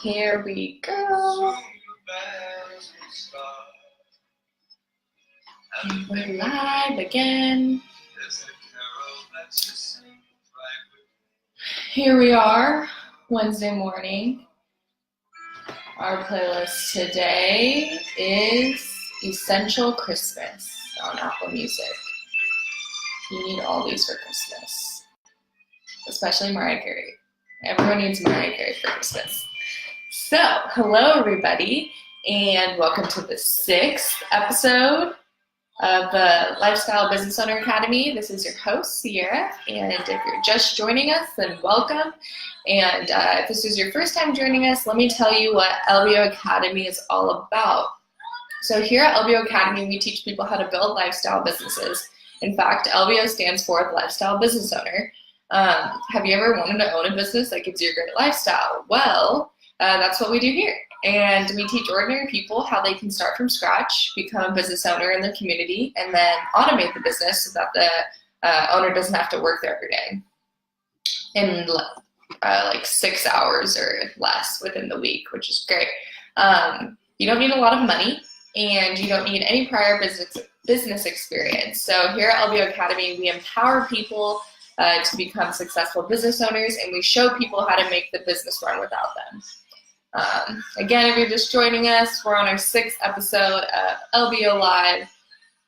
Here we go. And we're live again. Here we are, Wednesday morning. Our playlist today is Essential Christmas on Apple Music. You need all these for Christmas, especially Mariah Carey. Everyone needs Mariah Carey for Christmas. So, hello everybody, and welcome to the 6th episode of the Lifestyle Business Owner Academy. This is your host, Sierra, and if you're just joining us, then welcome. And if this is your first time joining us, let me tell you what LBO Academy is all about. So here at LBO Academy, we teach people how to build lifestyle businesses. In fact, LBO stands for Lifestyle Business Owner. Have you ever wanted to own a business that gives you a great lifestyle? Well, that's what we do here. And we teach ordinary people how they can start from scratch, become a business owner in their community, and then automate the business so that the owner doesn't have to work there every day in like 6 hours or less within the week, which is great. You don't need a lot of money, and you don't need any prior business experience. So here at LBO Academy, we empower people to become successful business owners, and we show people how to make the business run without them. Again, if you're just joining us, we're on our 6th episode of LBO Live,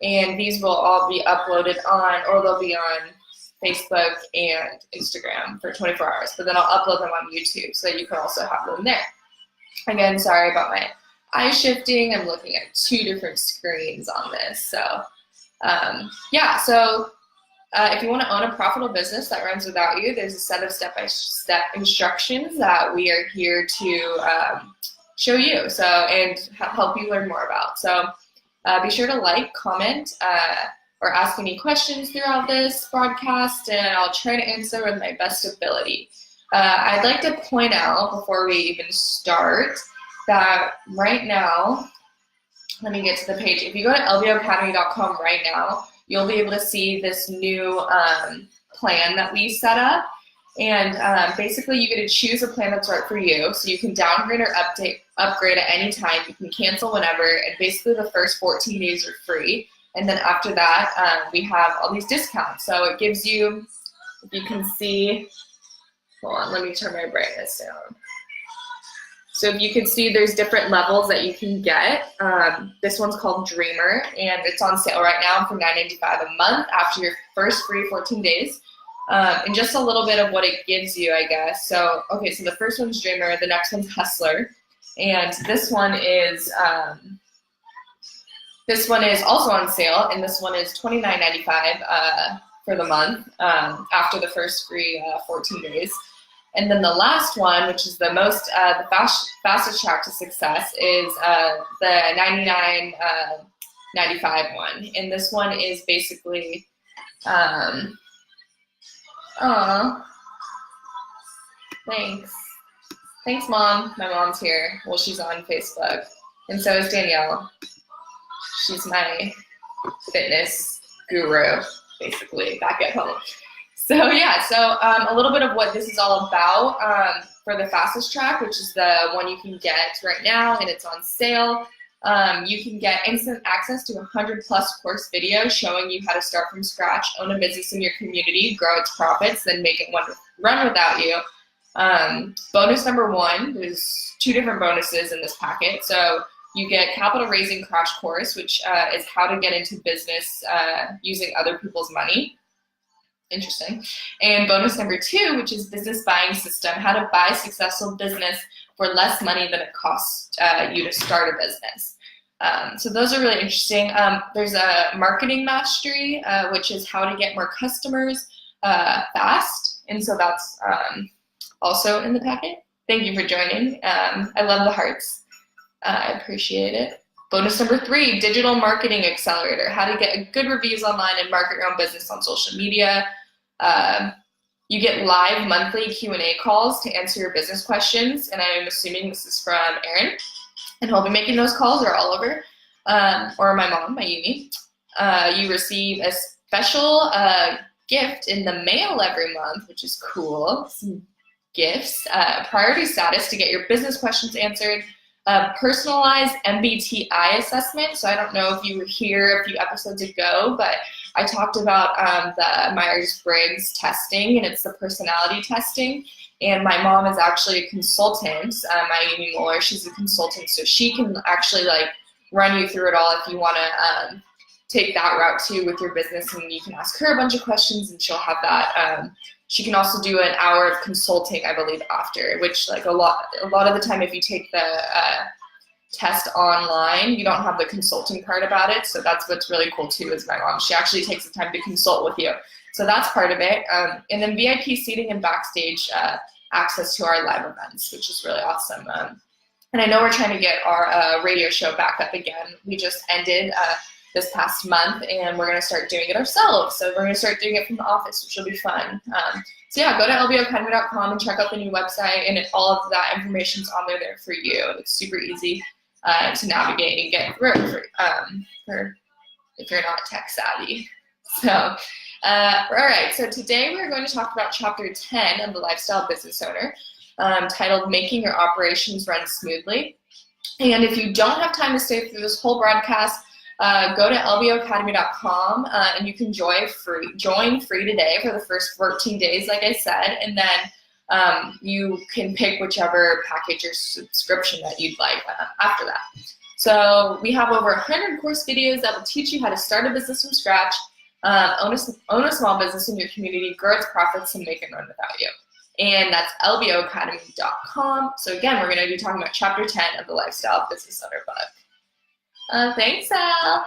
and these will all be uploaded on, or they'll be on Facebook and Instagram for 24 hours, but then I'll upload them on YouTube so that you can also have them there. Again, sorry about my eye shifting. I'm looking at 2 different screens on this. So, if you want to own a profitable business that runs without you, there's a set of step-by-step instructions that we are here to show you and help you learn more about. So be sure to like, comment, or ask any questions throughout this broadcast, and I'll try to answer with my best ability. I'd like to point out before we even start that right now, let me get to the page. If you go to lboacademy.com right now, you'll be able to see this new plan that we set up. And basically, you get to choose a plan that's right for you. So you can downgrade or upgrade at any time. You can cancel whenever. And basically, the first 14 days are free. And then after that, we have all these discounts. So it gives you, if you can see, hold on, let me turn my brightness down. So if you can see, there's different levels that you can get. This one's called Dreamer, and it's on sale right now for $9.95 a month after your first free 14 days. And just a little bit of what it gives you, I guess. So, okay, so the first one's Dreamer, the next one's Hustler, and this one is also on sale, and this one is $29.95 for the month after the first free 14 days. And then the last one, which is the most, the fastest track to success, is the $99.95 one. And this one is basically, Thanks, Mom. My mom's here. Well, she's on Facebook. And so is Danielle. She's my fitness guru, basically, back at home. So a little bit of what this is all about for the fastest track, which is the one you can get right now, and it's on sale. You can get instant access to 100+ course videos showing you how to start from scratch, own a business in your community, grow its profits, then make it run without you. Bonus number 1, there's 2 different bonuses in this packet. So you get Capital Raising Crash Course, which is how to get into business using other people's money. Interesting. And bonus number 2, which is Business Buying System, how to buy successful business for less money than it costs you to start a business. So those are really interesting. There's a Marketing Mastery, which is how to get more customers fast. And so that's also in the packet. Thank you for joining. I love the hearts. I appreciate it. Bonus number 3, Digital Marketing Accelerator, how to get good reviews online and market your own business on social media. You get live monthly Q&A calls to answer your business questions, and I'm assuming this is from Aaron, and he'll be making those calls, or Oliver, or my mom, Mayumi. You receive a special gift in the mail every month, which is cool. Some gifts, priority status to get your business questions answered, personalized MBTI assessment. So I don't know if you were here a few episodes ago, but I talked about the Myers-Briggs testing, and it's the personality testing. And my mom is actually a consultant, my Amy Mueller, she's a consultant, so she can actually like run you through it all if you want to take that route too with your business, and you can ask her a bunch of questions and she'll have that. She can also do an hour of consulting, I believe, after, which like a lot of the time if you take the test online, you don't have the consulting part about it. So that's what's really cool too, is my mom, she actually takes the time to consult with you. So that's part of it. And then VIP seating and backstage access to our live events, which is really awesome. And I know we're trying to get our radio show back up again. We just ended this past month, and we're going to start doing it ourselves. So we're going to start doing it from the office, which will be fun. So yeah, go to lboacademy.com and check out the new website, and all of that information's on there for you. It's super easy to navigate and get through for if you're not tech savvy. So, all right, so today we're going to talk about Chapter 10 of the Lifestyle Business Owner, titled Making Your Operations Run Smoothly. And if you don't have time to stay through this whole broadcast, go to lboacademy.com and you can join free today for the first 14 days, like I said, and then you can pick whichever package or subscription that you'd like after that. So we have over 100 course videos that will teach you how to start a business from scratch, own a small business in your community, grow its profits, and make it run without you. And that's lboacademy.com. So again, we're going to be talking about Chapter 10 of the Lifestyle Business Owner book. Thanks, Al.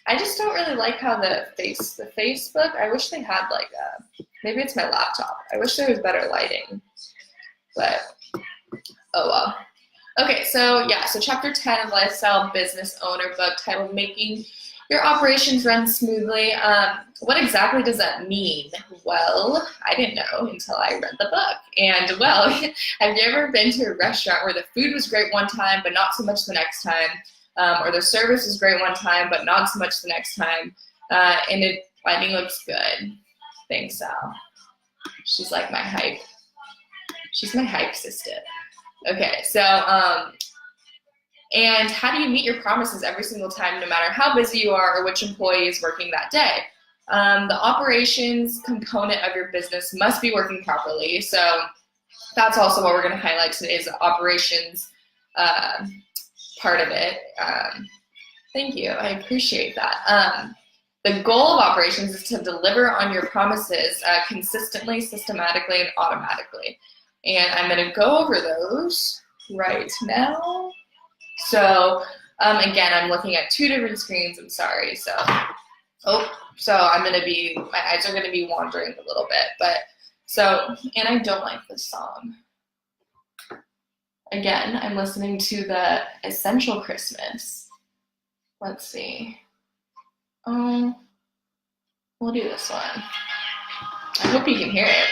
I just don't really like how the Facebook, I wish they had like maybe it's my laptop. I wish there was better lighting, but oh well. Okay, so yeah, so Chapter 10 of Lifestyle Business Owner book, titled Making Your Operations Run Smoothly. What exactly does that mean? Well, I didn't know until I read the book. And well, have you ever been to a restaurant where the food was great one time, but not so much the next time? Or the service was great one time, but not so much the next time? And lighting looks good. Thanks, Sal. She's like my hype. She's my hype sister. Okay, so, and how do you meet your promises every single time, no matter how busy you are or which employee is working that day? The operations component of your business must be working properly. So that's also what we're going to highlight today, is the operations part of it. Thank you. I appreciate that. The goal of operations is to deliver on your promises consistently, systematically, and automatically. And I'm going to go over those right now. So again, I'm looking at two different screens. I'm sorry. So my eyes are going to be wandering a little bit. But so, and I don't like this song. Again, I'm listening to the Essential Christmas. Let's see. We'll do this one. I hope you can hear it.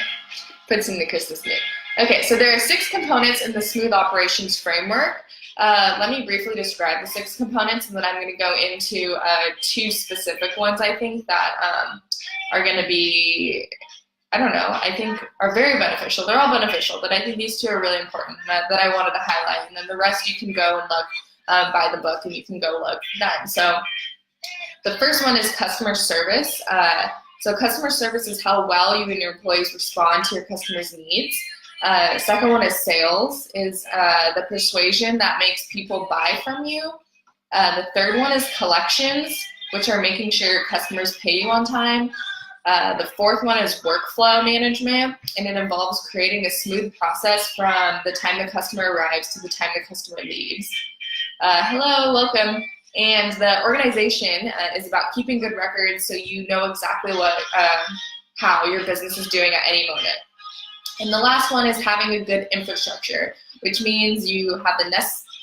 Puts in the Christmas mood. Okay, so there are 6 components in the Smooth Operations Framework. Let me briefly describe the 6 components, and then I'm going to go into 2 specific ones, I think, that are going to be, I don't know, I think are very beneficial. They're all beneficial, but I think these 2 are really important that I wanted to highlight. And then the rest you can go and look, buy the book, and you can go look then. So the first one is customer service. So customer service is how well you and your employees respond to your customers' needs. Second one is sales, is the persuasion that makes people buy from you. The third one is collections, which are making sure your customers pay you on time. The fourth one is workflow management, and it involves creating a smooth process from the time the customer arrives to the time the customer leaves. Hello, welcome. And the organization is about keeping good records so you know exactly how your business is doing at any moment. And the last one is having a good infrastructure, which means you have the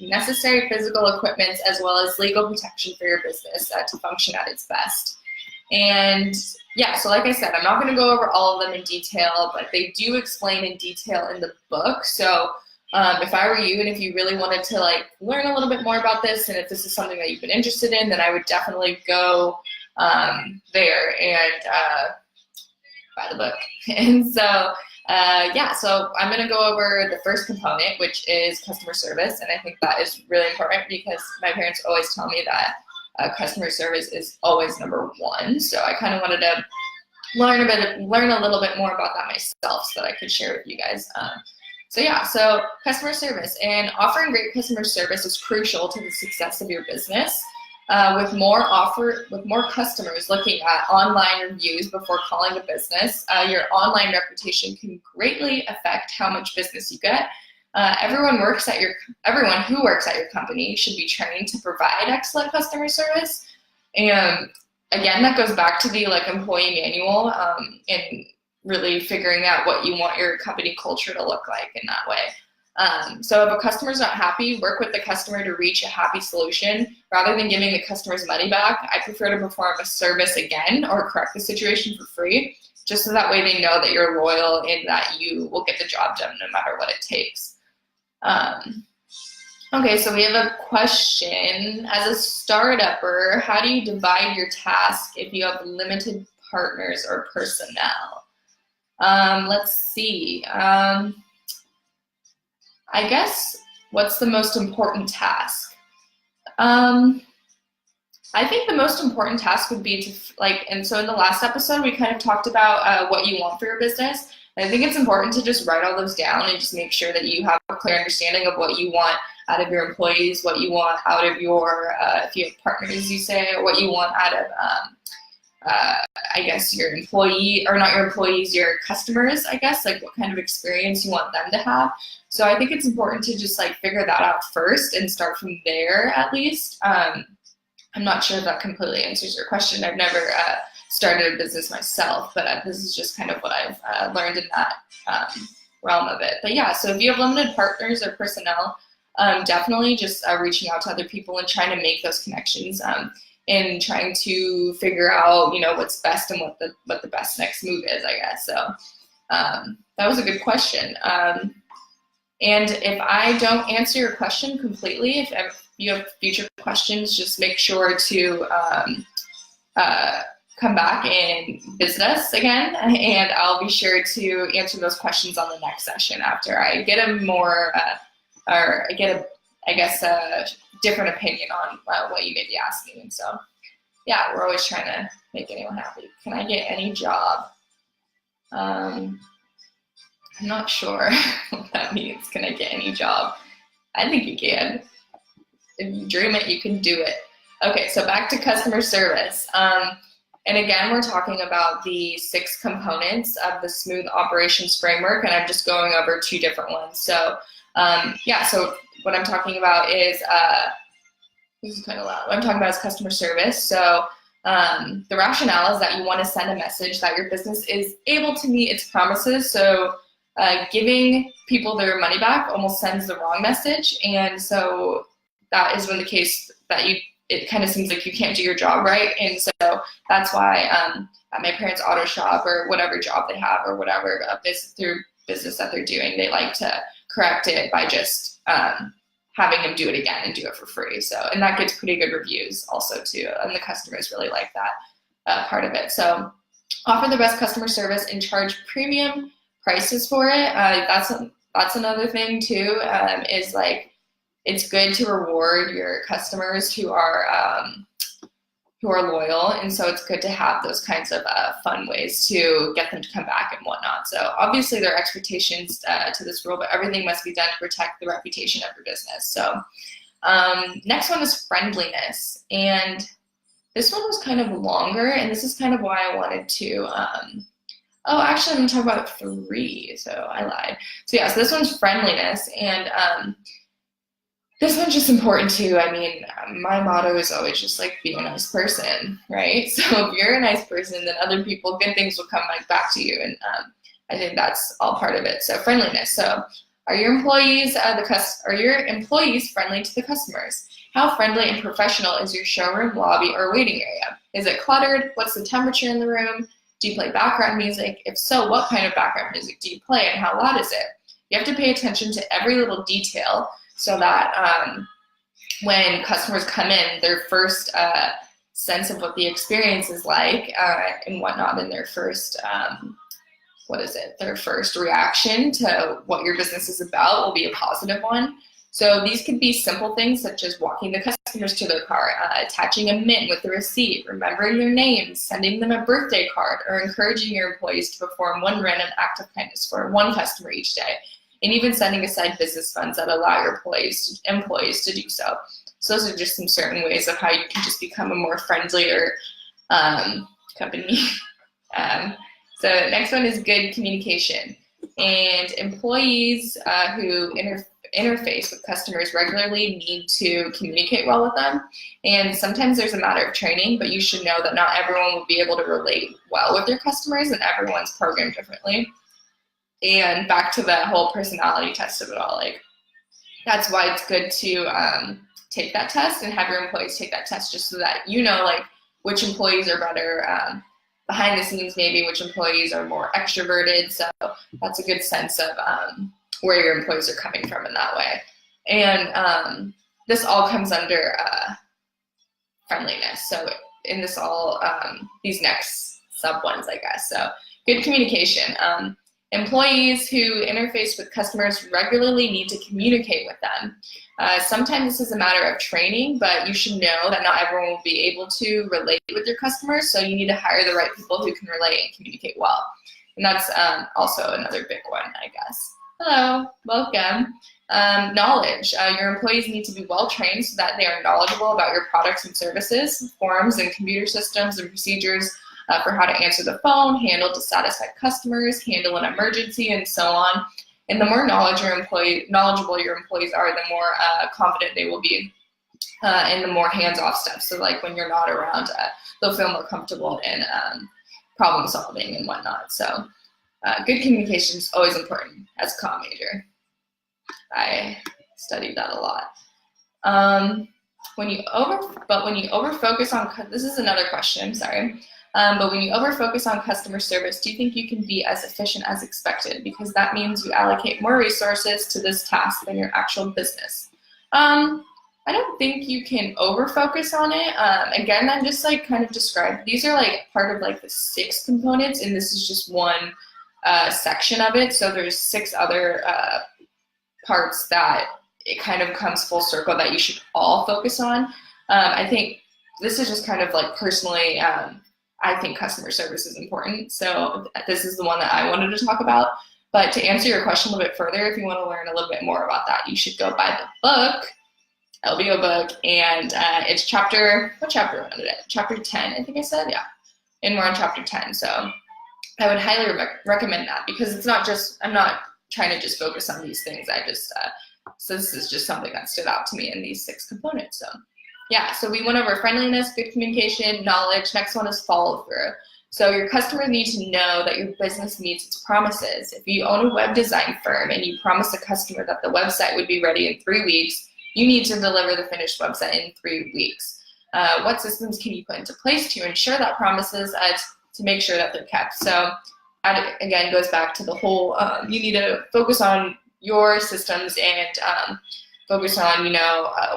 necessary physical equipment as well as legal protection for your business to function at its best. And yeah, so like I said, I'm not going to go over all of them in detail, but they do explain in detail in the book. So if I were you, and if you really wanted to like learn a little bit more about this, and if this is something that you've been interested in, then I would definitely go there and buy the book. And so Yeah, so I'm going to go over the first component, which is customer service. And I think that is really important because my parents always tell me that customer service is always number one. So I kind of wanted to learn a little bit more about that myself so that I could share with you guys. So customer service, and offering great customer service is crucial to the success of your business. With more customers looking at online reviews before calling a business, your online reputation can greatly affect how much business you get. Everyone who works at your company should be trained to provide excellent customer service. And again, that goes back to the employee manual, and really figuring out what you want your company culture to look like in that way. So if a customer's not happy, work with the customer to reach a happy solution. Rather than giving the customer's money back, I prefer to perform a service again or correct the situation for free, just so that way they know that you're loyal and that you will get the job done no matter what it takes. Okay, so we have a question. As a startupper, how do you divide your task if you have limited partners or personnel? Let's see. I guess, what's the most important task? I think the most important task would be to and so in the last episode, we kind of talked about what you want for your business. And I think it's important to just write all those down and just make sure that you have a clear understanding of what you want out of your employees, what you want out of your, if you have partners, you say, or what you want out of, I guess, your your customers, I guess, what kind of experience you want them to have. So I think it's important to just figure that out first and start from there at least. I'm not sure if that completely answers your question. I've never started a business myself, but this is just kind of what I've learned in that realm of it. But yeah, so if you have limited partners or personnel, definitely just reaching out to other people and trying to make those connections. And trying to figure out, what's best and what the best next move is, I guess. So that was a good question. And if I don't answer your question completely, if you have future questions, just make sure to come back and visit us again, and I'll be sure to answer those questions on the next session after I get a more, different opinion on what you may be asking. And so, yeah, we're always trying to make anyone happy. Can I get any job? I'm not sure what that means. Can I get any job? I think you can. If you dream it, you can do it. Okay, so back to customer service. And again, we're talking about the 6 components of the Smooth Operations Framework, and I'm just going over 2 different ones. So, so what I'm talking about is, this is kind of loud. What I'm talking about is customer service. So the rationale is that you want to send a message that your business is able to meet its promises. So giving people their money back almost sends the wrong message. And so that is when the case that it kind of seems like you can't do your job right. And so that's why at my parents' auto shop or whatever job they have or whatever business that they're doing, they like to correct it by just having them do it again and do it for free. So, and that gets pretty good reviews also too. And the customers really like that part of it. So offer the best customer service and charge premium prices for it. That's another thing too, is it's good to reward your customers who are loyal. And so it's good to have those kinds of fun ways to get them to come back and whatnot. So obviously there are expectations to this rule, but everything must be done to protect the reputation of your business. So next one is friendliness. And this one was kind of longer, and this is kind of why I wanted to, actually I'm gonna talk about 3, so I lied. So yeah, so this one's friendliness, and this one's just important too. I mean, my motto is always just be a nice person, right? So if you're a nice person, then other people, good things will come back to you. And I think that's all part of it. So friendliness. So are your employees friendly to the customers? How friendly and professional is your showroom, lobby, or waiting area? Is it cluttered? What's the temperature in the room? Do you play background music? If so, what kind of background music do you play and how loud is it? You have to pay attention to every little detail, so that when customers come in, their first sense of what the experience is like and whatnot, and their first their first reaction to what your business is about will be a positive one. So these could be simple things such as walking the customers to their car, attaching a mint with a receipt, remembering their names, sending them a birthday card, or encouraging your employees to perform one random act of kindness for one customer each day, and even setting aside business funds that allow your employees to do so. So those are just some certain ways of how you can just become a more friendlier company. So next one is good communication. And employees who interface with customers regularly need to communicate well with them. And sometimes there's a matter of training, but you should know that not everyone will be able to relate well with their customers, and everyone's programmed differently. And back to the whole personality test of it all, like that's why it's good to take that test and have your employees take that test, just so that you know like which employees are better behind the scenes, maybe which employees are more extroverted. So that's a good sense of where your employees are coming from in that way. And this all comes under friendliness. So in this all, these next sub ones, I guess. So good communication. Employees who interface with customers regularly need to communicate with them. Sometimes this is a matter of training, but you should know that not everyone will be able to relate with your customers, so you need to hire the right people who can relate and communicate well. And that's also another big one, I guess. Hello, welcome. Knowledge. Your employees need to be well trained so that they are knowledgeable about your products and services, forms and computer systems and procedures for how to answer the phone, handle dissatisfied customers, handle an emergency, and so on. And the more knowledgeable your employees are, the more confident they will be in the more hands-off stuff. So like when you're not around, they'll feel more comfortable in problem solving and whatnot. So good communication is always important as a comm major. I studied that a lot. When you over-focus on, this is another question, sorry. But when you over-focus on customer service, do you think you can be as efficient as expected? Because that means you allocate more resources to this task than your actual business. I don't think you can over-focus on it. Again, I'm just like kind of described. These are like part of like the 6 components, and this is just one section of it. So there's 6 other parts that it kind of comes full circle that you should all focus on. I think this is just kind of like personally, I think customer service is important. So this is the one that I wanted to talk about. But to answer your question a little bit further, if you want to learn a little bit more about that, you should go buy the book, LBO book, and it's what chapter was it? Chapter 10, I think I said, yeah. And we're on chapter 10. So I would highly recommend that, because it's not just, I'm not trying to just focus on these things. So this is just something that stood out to me in these 6 components. So yeah, so we went over friendliness, good communication, knowledge. Next one is follow through. So your customers need to know that your business meets its promises. If you own a web design firm and you promise a customer that the website would be ready in 3 weeks, you need to deliver the finished website in 3 weeks. What systems can you put into place to ensure that promises, to make sure that they're kept? So again, goes back to the whole, you need to focus on your systems and focus on,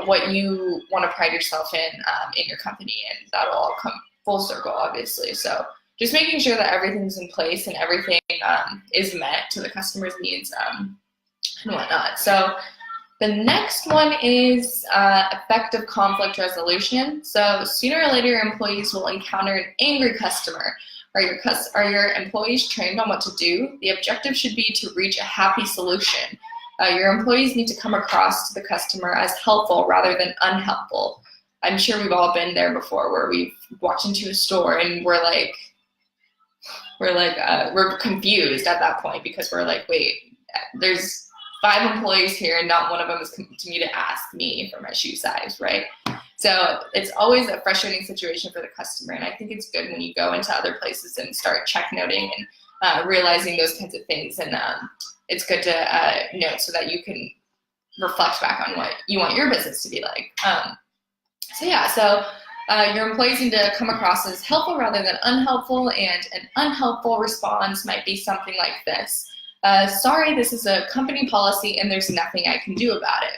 what you want to pride yourself in your company, and that'll all come full circle, obviously. So just making sure that everything's in place and everything is met to the customer's needs and whatnot. So the next one is effective conflict resolution. So sooner or later, your employees will encounter an angry customer. Are your employees trained on what to do? The objective should be to reach a happy solution. Your employees need to come across to the customer as helpful rather than unhelpful. I'm sure we've all been there before, where we've walked into a store and we're confused at that point, because we're like, wait, there's 5 employees here and not one of them has come to me to ask me for my shoe size, right? So it's always a frustrating situation for the customer, and I think it's good when you go into other places and start check noting and realizing those kinds of things, and it's good to note so that you can reflect back on what you want your business to be like. So your employees need to come across as helpful rather than unhelpful, and an unhelpful response might be something like this. Sorry, this is a company policy and there's nothing I can do about it.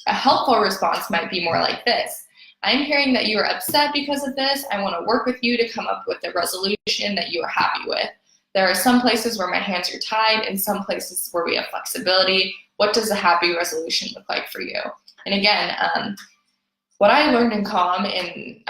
A helpful response might be more like this. I'm hearing that you are upset because of this. I want to work with you to come up with a resolution that you are happy with. There are some places where my hands are tied and some places where we have flexibility. What does a happy resolution look like for you? And again, what I learned in Calm in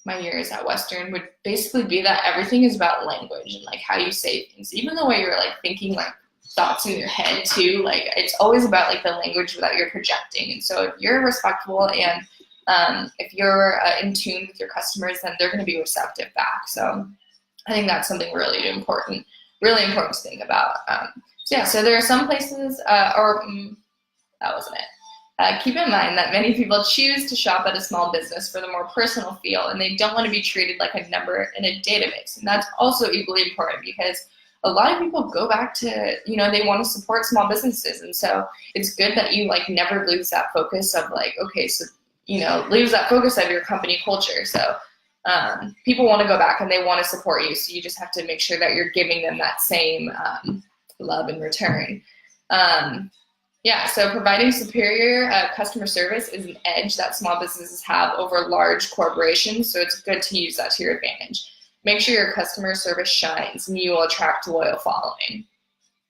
my years at Western would basically be that everything is about language and like how you say things. Even the way you're like thinking like thoughts in your head too, like it's always about like the language that you're projecting. And so if you're respectful and if you're in tune with your customers, then they're going to be receptive back. So I think that's something really important to think about. So there are some places, that wasn't it. Keep in mind that many people choose to shop at a small business for the more personal feel, and they don't want to be treated like a number in a database. And that's also equally important because a lot of people go back to, they want to support small businesses. And so it's good that you like never lose that focus of like, okay, so, lose that focus of your company culture. So people want to go back and they want to support you. So you just have to make sure that you're giving them that same love in return. So providing superior customer service is an edge that small businesses have over large corporations. So it's good to use that to your advantage. Make sure your customer service shines and you will attract a loyal following.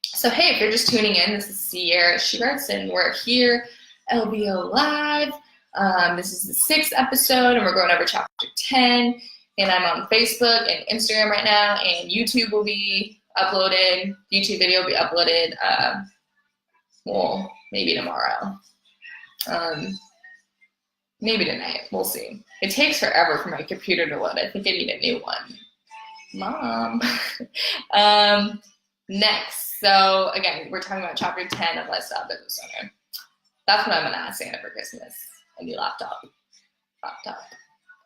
So hey, if you're just tuning in, this is Sierra Schuberts and we're here, LBO Live. This is the 6th episode and we're going over chapter 10. And I'm on Facebook and Instagram right now, and YouTube will be uploaded. YouTube video will be uploaded, maybe tomorrow. Maybe tonight, we'll see. It takes forever for my computer to load. I think I need a new one. Mom. Next, so again, we're talking about chapter 10 of Lifestyle Business Owner. That's what I'm gonna ask Santa for Christmas. A new laptop.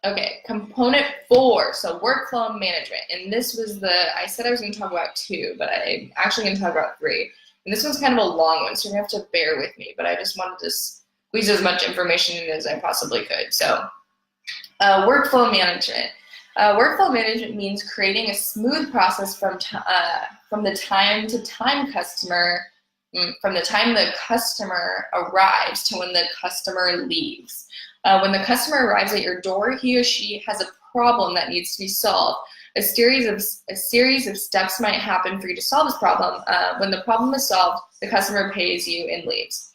Okay, component 4, so workflow management. And this was I said I was gonna talk about 2, but I'm actually gonna talk about 3. And this one's kind of a long one, so you're gonna have to bear with me, but I just wanted to squeeze as much information in as I possibly could. So workflow management. Workflow management means creating a smooth process from the time the customer arrives to when the customer leaves. When the customer arrives at your door, he or she has a problem that needs to be solved. A series of steps might happen for you to solve this problem. When the problem is solved, the customer pays you and leaves.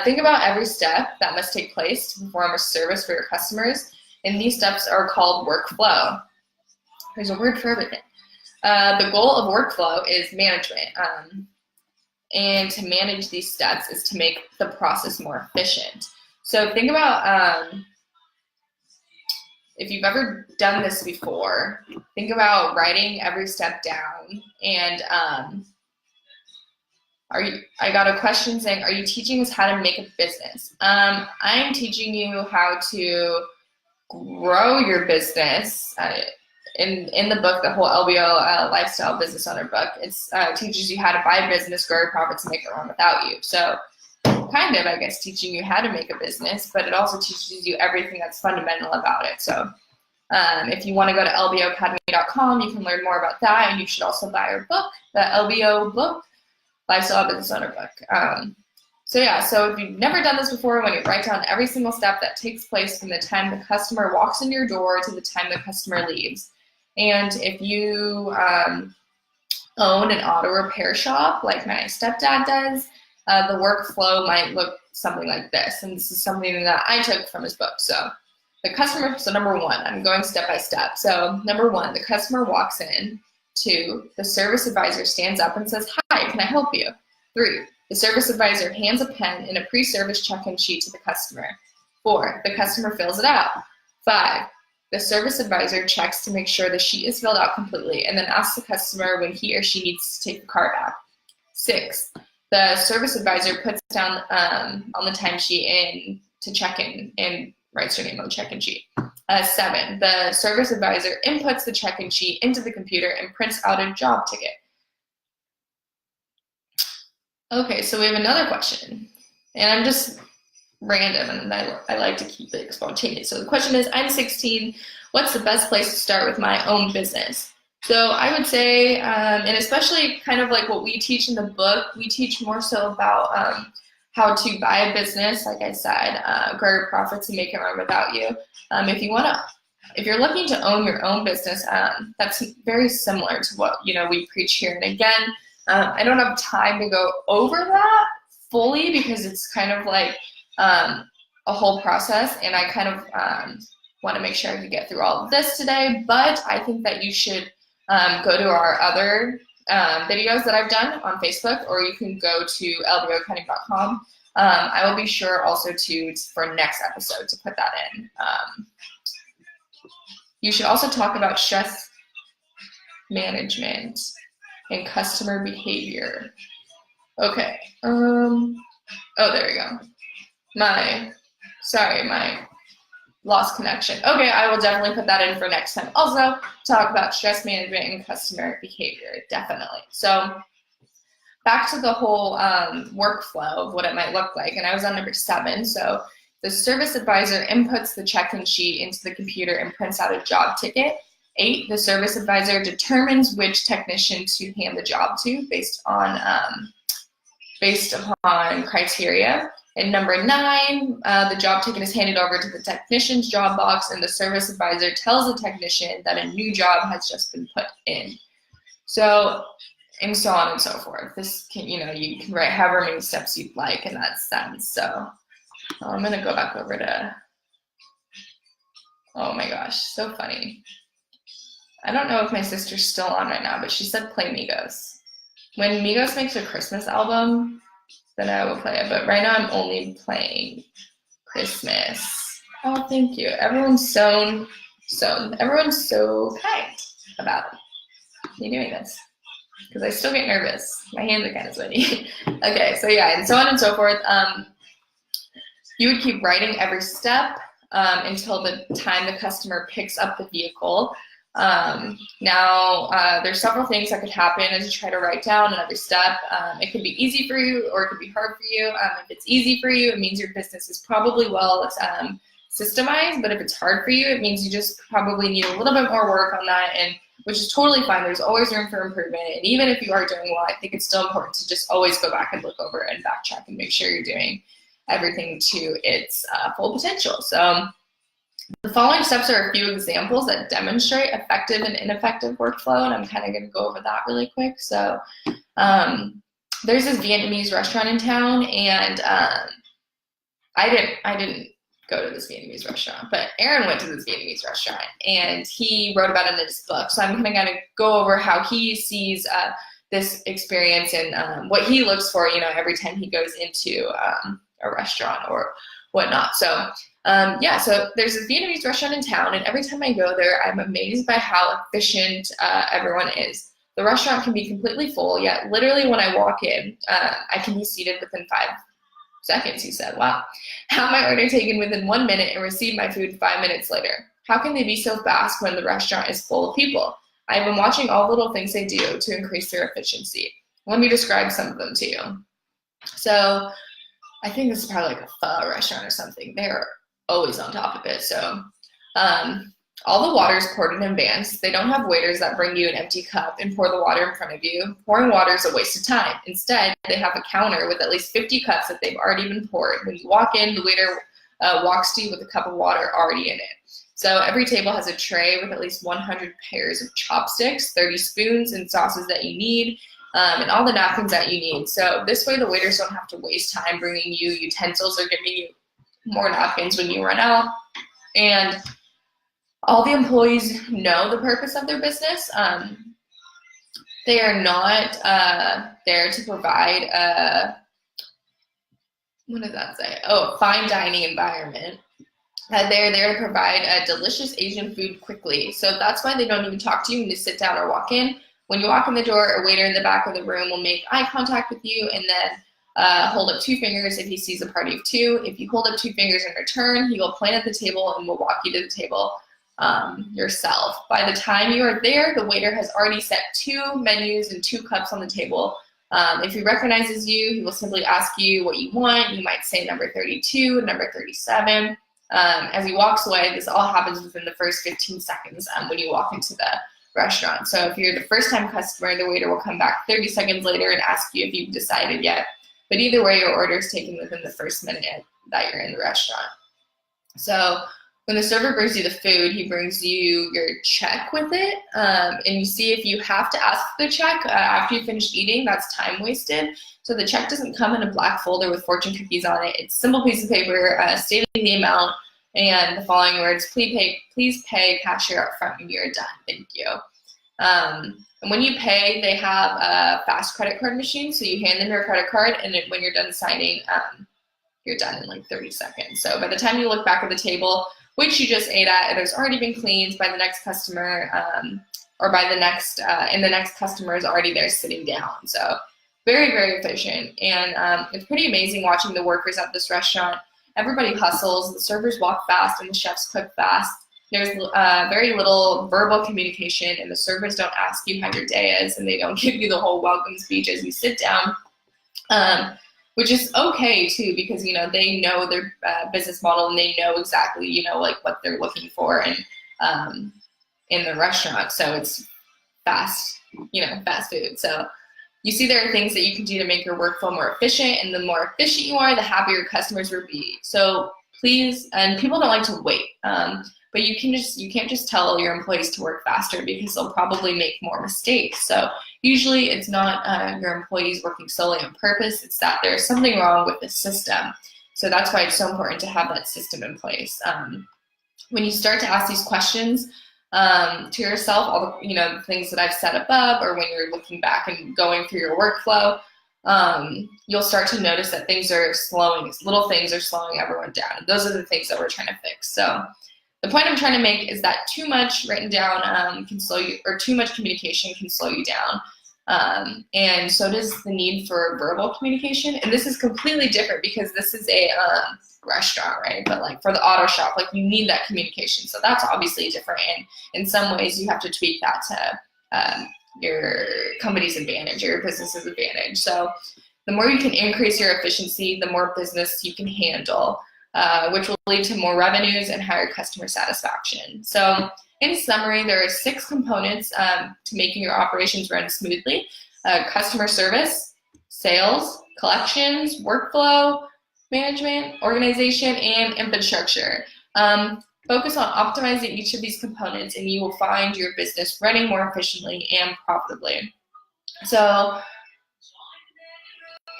Think about every step that must take place to perform a service for your customers, and these steps are called workflow. There's a word for everything. The goal of workflow is management, and to manage these steps is to make the process more efficient. So think about if you've ever done this before, think about writing every step down. And I got a question saying, are you teaching us how to make a business? I'm teaching you how to grow your business. In the book, the whole LBO Lifestyle Business Owner book, it teaches you how to buy a business, grow your profits, and make it run without you. So kind of, I guess, teaching you how to make a business, but it also teaches you everything that's fundamental about it. So if you want to go to lboacademy.com, you can learn more about that, and you should also buy our book, the LBO book, Lifestyle Business Owner book. So if you've never done this before, when you write down every single step that takes place from the time the customer walks into your door to the time the customer leaves. And if you own an auto repair shop like my stepdad does, the workflow might look something like this. And this is something that I took from his book. So number 1, I'm going step by step. So number 1, the customer walks in. 2, the service advisor stands up and says, "Hi, can I help you?" 3, the service advisor hands a pen and a pre-service check-in sheet to the customer. 4, the customer fills it out. 5, the service advisor checks to make sure the sheet is filled out completely and then asks the customer when he or she needs to take the car back. 6, the service advisor puts down on the timesheet in to check in and writes your name on the check-in sheet. 7, the service advisor inputs the check-in sheet into the computer and prints out a job ticket. Okay, so we have another question, and I'm just random, and I like to keep it spontaneous. So the question is, I'm 16. What's the best place to start with my own business? So I would say, and especially kind of like what we teach in the book, we teach more so about how to buy a business, like I said, grow your profits and make it run without you. If you want to if you're looking to own your own business, that's very similar to what we preach here. And again, I don't have time to go over that fully because it's kind of like a whole process, and I kind of want to make sure I can get through all of this today. But I think that you should go to our other videos that I've done on Facebook, or you can go to lboaccounting.com. I will be sure also for next episode to put that in. You should also talk about stress management and customer behavior. Okay. Oh, there we go. My lost connection. Okay, I will definitely put that in for next time. Also, talk about stress management and customer behavior, definitely. So back to the whole workflow of what it might look like. And I was on number 7. So the service advisor inputs the check-in sheet into the computer and prints out a job ticket. 8, the service advisor determines which technician to hand the job to based upon criteria. And number 9, the job ticket is handed over to the technician's job box, and the service advisor tells the technician that a new job has just been put in. So, and so on and so forth. This can, you can write however many steps you'd like in that sense. So I'm gonna go back over to, oh my gosh, so funny. I don't know if my sister's still on right now, but she said play Migos. When Migos makes a Christmas album, then I will play it. But right now I'm only playing Christmas. Oh, thank you. Everyone's so kind about me doing this, because I still get nervous. My hands are kind of sweaty. Okay, so yeah, and so on and so forth. You would keep writing every step until the time the customer picks up the vehicle. There's several things that could happen as you try to write down every step. It could be easy for you, or it could be hard for you. If it's easy for you, it means your business is probably well systemized, but if it's hard for you, it means you just probably need a little bit more work on that, and which is totally fine. There's always room for improvement, and even if you are doing well, I think it's still important to just always go back and look over and backtrack and make sure you're doing everything to its full potential. So the following steps are a few examples that demonstrate effective and ineffective workflow, and I'm kind of going to go over that really quick. So there's this Vietnamese restaurant in town, and I didn't go to this Vietnamese restaurant, but Aaron went to this Vietnamese restaurant, and he wrote about it in his book. So I'm going to go over how he sees this experience and what he looks for, every time he goes into a restaurant or whatnot. So so there's a Vietnamese restaurant in town, and every time I go there, I'm amazed by how efficient everyone is. The restaurant can be completely full, yet literally when I walk in, I can be seated within 5 seconds, he said. Wow. Have my order taken within 1 minute and receive my food 5 minutes later. How can they be so fast when the restaurant is full of people? I've been watching all the little things they do to increase their efficiency. Let me describe some of them to you. So I think this is probably like a pho restaurant or something. They're always on top of it. So all the water is poured in advance. They don't have waiters that bring you an empty cup and pour the water in front of you. Pouring water is a waste of time. Instead, they have a counter with at least 50 cups that they've already been poured. When you walk in, the waiter walks to you with a cup of water already in it. So every table has a tray with at least 100 pairs of chopsticks, 30 spoons and sauces that you need, and all the napkins that you need. So this way the waiters don't have to waste time bringing you utensils or giving you more napkins when you run out. And all the employees know the purpose of their business. They are not there to provide what does that say? Oh, fine dining environment. They're there to provide delicious Asian food quickly. So that's why they don't even talk to you when you sit down or walk in. When you walk in the door, a waiter in the back of the room will make eye contact with you and then hold up 2 fingers if he sees a party of 2. If you hold up 2 fingers in return, he will point at the table and will walk you to the table yourself. By the time you are there, the waiter has already set 2 menus and 2 cups on the table. If he recognizes you, he will simply ask you what you want. You might say number 32, number 37. As he walks away, this all happens within the first 15 seconds when you walk into the restaurant. So if you're the first time customer, the waiter will come back 30 seconds later and ask you if you've decided yet. But either way, your order is taken within the first minute that you're in the restaurant. So when the server brings you the food, he brings you your check with it, and you see if you have to ask for the check after you finish eating, that's time wasted. So the check doesn't come in a black folder with fortune cookies on it. It's a simple piece of paper stating the amount and the following words: please pay cashier up front when you're done. Thank you. And when you pay, they have a fast credit card machine, so you hand them your credit card, and when you're done signing, you're done in like 30 seconds. So by the time you look back at the table, which you just ate at, it has already been cleaned by the next customer, or by the next, and the next customer is already there sitting down. So very, very efficient. And it's pretty amazing watching the workers at this restaurant. Everybody hustles, the servers walk fast, and the chefs cook fast. There's very little verbal communication, and the servers don't ask you how your day is, and they don't give you the whole welcome speech as you sit down. Which is okay too, because they know their business model, and they know exactly like what they're looking for and in the restaurant. So it's fast food. So you see there are things that you can do to make your workflow more efficient, and the more efficient you are, the happier your customers will be. So please, and people don't like to wait, but you can't just tell your employees to work faster, because they'll probably make more mistakes. So usually it's not your employees working solely on purpose, it's that there's something wrong with the system. So that's why it's so important to have that system in place. When you start to ask these questions to yourself, all the things that I've said above, or when you're looking back and going through your workflow, you'll start to notice that things are slowing, little things are slowing everyone down. Those are the things that we're trying to fix. So the point I'm trying to make is that too much written down can slow you, or too much communication can slow you down. And so does the need for verbal communication. And this is completely different, because this is a restaurant, right? But like for the auto shop, like you need that communication. So that's obviously different. And in some ways you have to tweak that to your company's advantage, or your business's advantage. So the more you can increase your efficiency, the more business you can handle, which will lead to more revenues and higher customer satisfaction. So in summary, there are 6 components to making your operations run smoothly: customer service, sales, collections, workflow management, organization, and infrastructure. Focus on optimizing each of these components, and you will find your business running more efficiently and profitably. So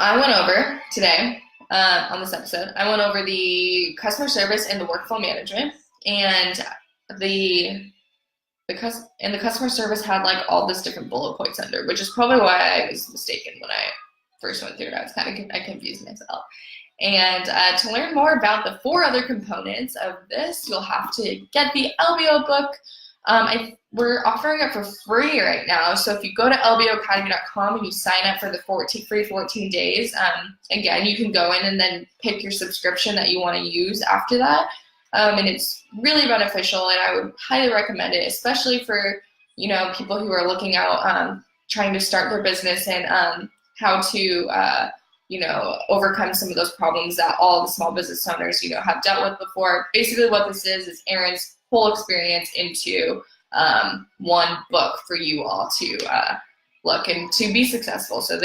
I went over today, on this episode, I went over the customer service and the workflow management, and the customer service had like all this different bullet points under, which is probably why I was mistaken when I first went through it. I confused myself. And to learn more about the 4 other components of this, you'll have to get the LBO book. We're offering it for free right now. So if you go to lboacademy.com and you sign up for the free 14 days, again, you can go in and then pick your subscription that you want to use after that. And it's really beneficial, and I would highly recommend it, especially for people who are looking out, trying to start their business, and how to overcome some of those problems that all the small business owners have dealt with before. Basically what this is Erin's whole experience into one book for you all to look and to be successful. So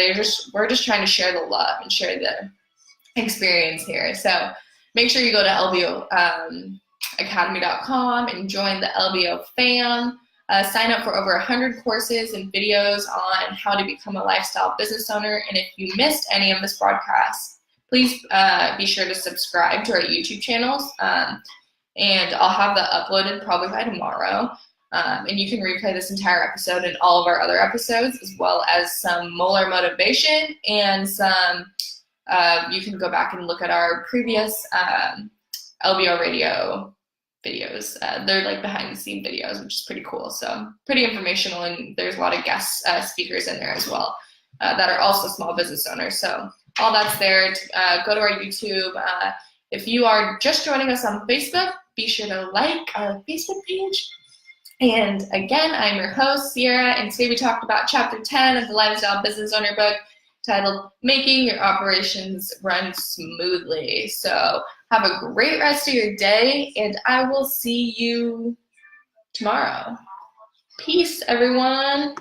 we're just trying to share the love and share the experience here. So make sure you go to LBOacademy.com and join the LBO fam. Sign up for over 100 courses and videos on how to become a lifestyle business owner. And if you missed any of this broadcast, please be sure to subscribe to our YouTube channels. And I'll have that uploaded probably by tomorrow. And you can replay this entire episode and all of our other episodes, as well as some molar motivation and some, you can go back and look at our previous LBO radio videos. They're like behind the scene videos, which is pretty cool. So pretty informational, and there's a lot of guest speakers in there as well that are also small business owners. So all that's there. Go to our YouTube. If you are just joining us on Facebook, be sure to like our Facebook page. And again, I'm your host, Sierra, and today we talked about Chapter 10 of the Lifestyle Business Owner book, titled Making Your Operations Run Smoothly. So have a great rest of your day, and I will see you tomorrow. Peace, everyone.